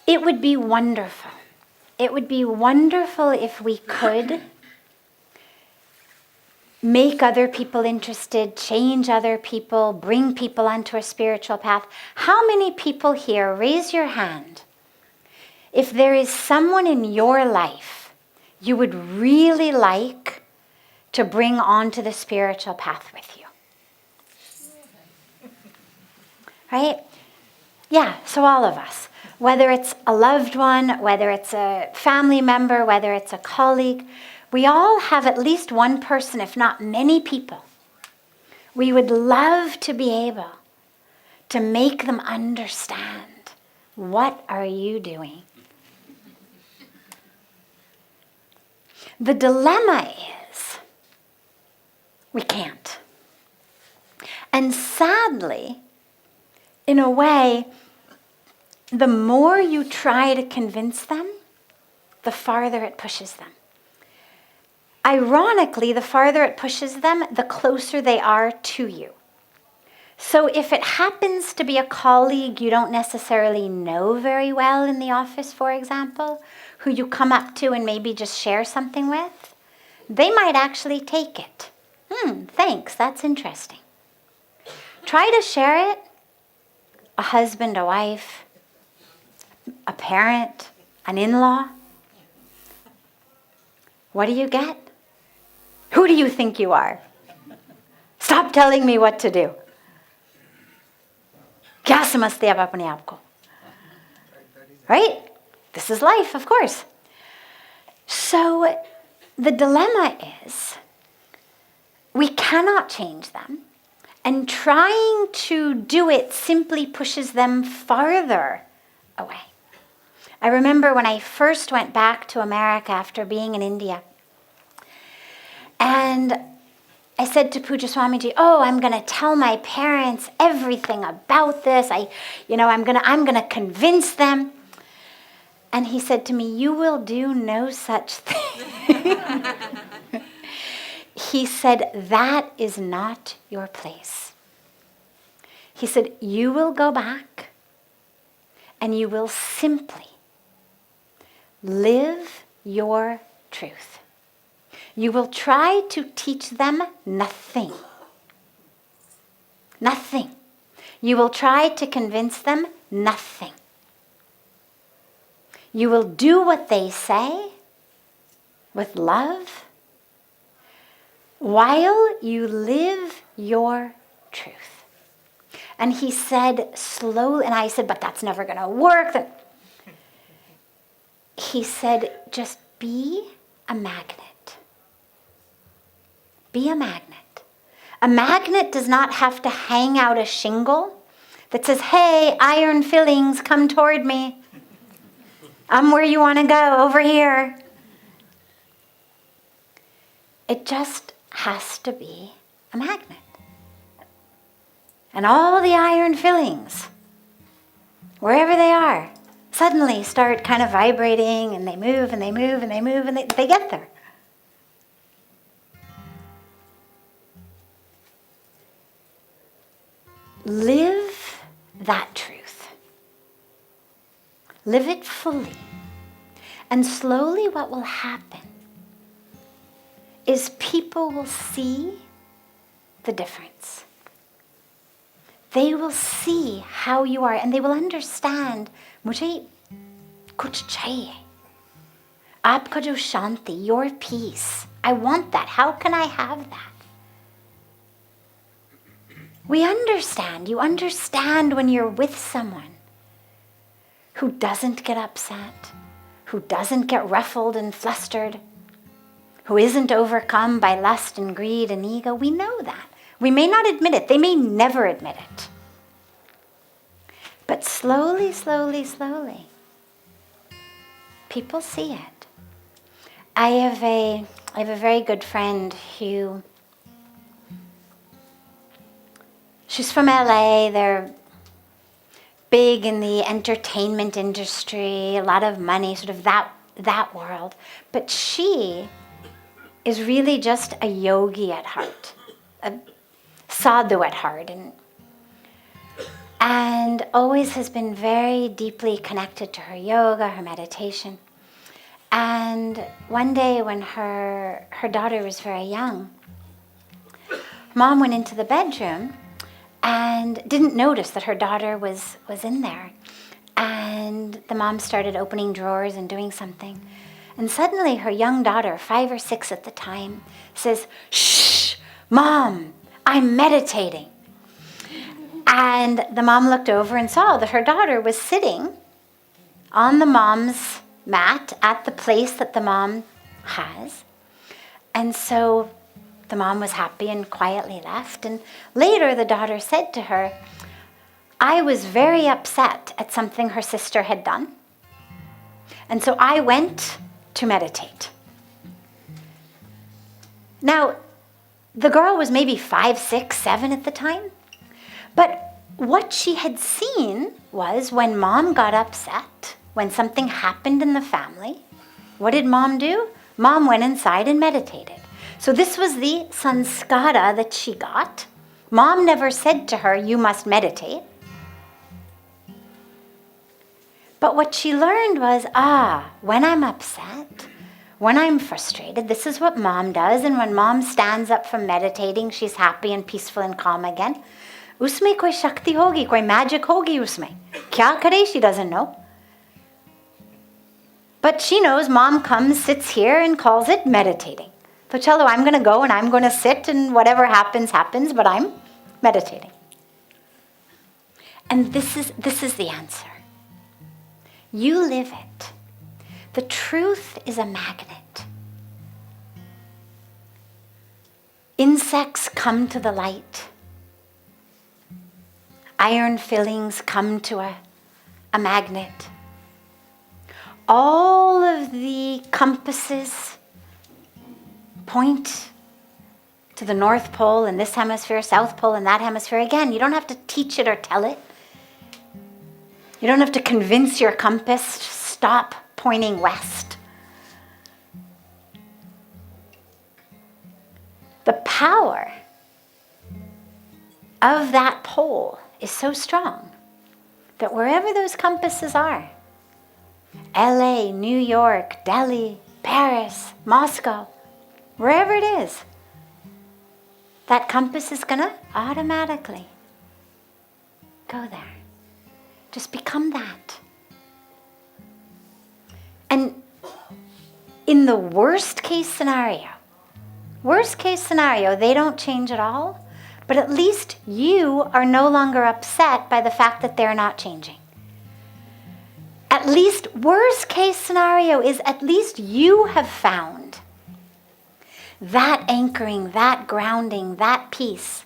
It would be wonderful. It would be wonderful if we could make other people interested, change other people, bring people onto a spiritual path. How many people here, raise your hand, if there is someone in your life you would really like to bring onto the spiritual path with you? Right? Yeah, so all of us. Whether it's a loved one, whether it's a family member, whether it's a colleague, we all have at least one person, if not many people. We would love to be able to make them understand, what are you doing? The dilemma is, we can't. And sadly, in a way, the more you try to convince them, the farther it pushes them. Ironically, the farther it pushes them, the closer they are to you. So if it happens to be a colleague you don't necessarily know very well in the office, for example, who you come up to and maybe just share something with, they might actually take it. Thanks, that's interesting. Try to share it. A husband, a wife, a parent, an in-law. What do you get? Who do you think you are? Stop telling me what to do. क्या समझते आप अपने आप को? Right? This is life, of course. So the dilemma is, we cannot change them, and trying to do it simply pushes them farther away. I remember when I first went back to America after being in India, and I said to Puja Swamiji, I'm going to tell my parents everything about this. I'm going to convince them. And he said to me, you will do no such thing. He said, that is not your place. He said, you will go back and you will simply live your truth. You will try to teach them nothing. Nothing. You will try to convince them nothing. You will do what they say with love while you live your truth. And he said slowly, and I said, but that's never going to work. He said, just be a magnet. Be a magnet. A magnet does not have to hang out a shingle that says, hey, iron fillings, come toward me. I'm where you want to go, over here. It just has to be a magnet. And all the iron fillings, wherever they are, suddenly start kind of vibrating, and they move and they move and they move and they get there. Live that truth. Live it fully. And slowly what will happen is people will see the difference. They will see how you are, and they will understand, mujhe kuch chahiye. Aapka jo shanti, your peace. I want that. How can I have that? We understand. You understand when you're with someone who doesn't get upset, who doesn't get ruffled and flustered, who isn't overcome by lust and greed and ego. We know that. We may not admit it. They may never admit it. But slowly, slowly, slowly, people see it. I have a very good friend who, she's from LA. They're big in the entertainment industry, a lot of money, sort of that world. But she is really just a yogi at heart, a sadhu at heart. and always has been very deeply connected to her yoga, her meditation. And one day when her daughter was very young, Mom went into the bedroom and didn't notice that her daughter was in there. And the mom started opening drawers and doing something. And suddenly her young daughter, 5 or 6 at the time, says, "Shh, Mom, I'm meditating." And the mom looked over and saw that her daughter was sitting on the mom's mat at the place that the mom has. And so the mom was happy and quietly left. And later the daughter said to her, "I was very upset at something her sister had done. And so I went to meditate." Now, the girl was maybe 5, 6, 7 at the time. But what she had seen was when Mom got upset, when something happened in the family, what did Mom do? Mom went inside and meditated. So this was the sanskara that she got. Mom never said to her, "You must meditate." But what she learned was, when I'm upset, when I'm frustrated, this is what Mom does. And when Mom stands up from meditating, she's happy and peaceful and calm again. Usme koi shakti hogi, koi magic hogi usme. Kya kare, she doesn't know. But she knows Mom comes, sits here and calls it meditating. So chalo, I'm going to go and I'm going to sit and whatever happens, happens, but I'm meditating. And this is the answer. You live it. The truth is a magnet. Insects come to the light. Iron fillings come to a magnet. All of the compasses point to the North Pole in this hemisphere, South Pole in that hemisphere. Again, you don't have to teach it or tell it. You don't have to convince your compass to stop pointing west. The power of that pole is so strong that wherever those compasses are, LA, New York, Delhi, Paris, Moscow, wherever it is, that compass is going to automatically go there. Just become that. And in the worst case scenario, they don't change at all, but at least you are no longer upset by the fact that they're not changing. At least worst case scenario is at least you have found that anchoring, that grounding, that peace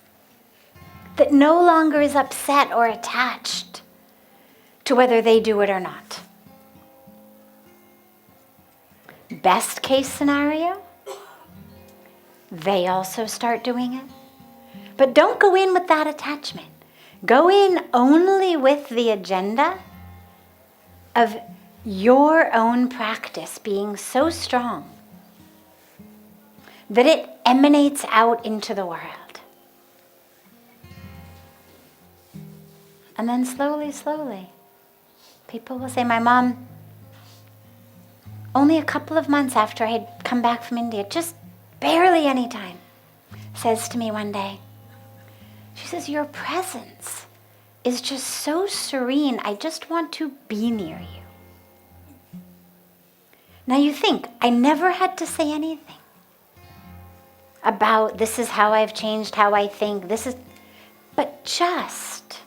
that no longer is upset or attached to whether they do it or not. Best case scenario, they also start doing it. But don't go in with that attachment. Go in only with the agenda of your own practice being so strong that it emanates out into the world. And then slowly, people will say, my mom, only a couple of months after I had come back from India, just barely any time, says to me one day, she says, your presence is just so serene, I just want to be near you. Now you think, I never had to say anything about this is how I've changed how I think, but just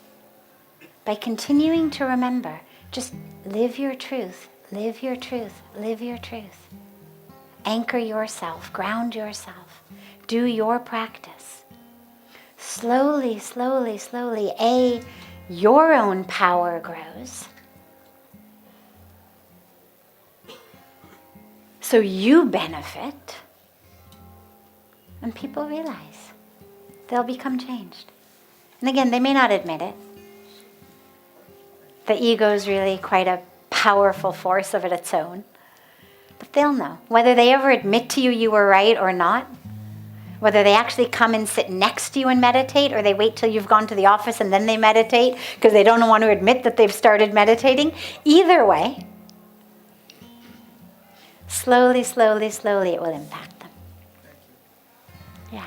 by continuing to remember, just live your truth, live your truth, live your truth. Anchor yourself, ground yourself, do your practice. Slowly, your own power grows. So you benefit, and people realize they'll become changed. And again, they may not admit it. The ego is really quite a powerful force of its own. But they'll know. Whether they ever admit to you you were right or not, Whether they actually come and sit next to you and meditate, or they wait till you've gone to the office and then they meditate because they don't want to admit that they've started meditating. Either way, slowly, slowly, slowly it will impact them. Yeah.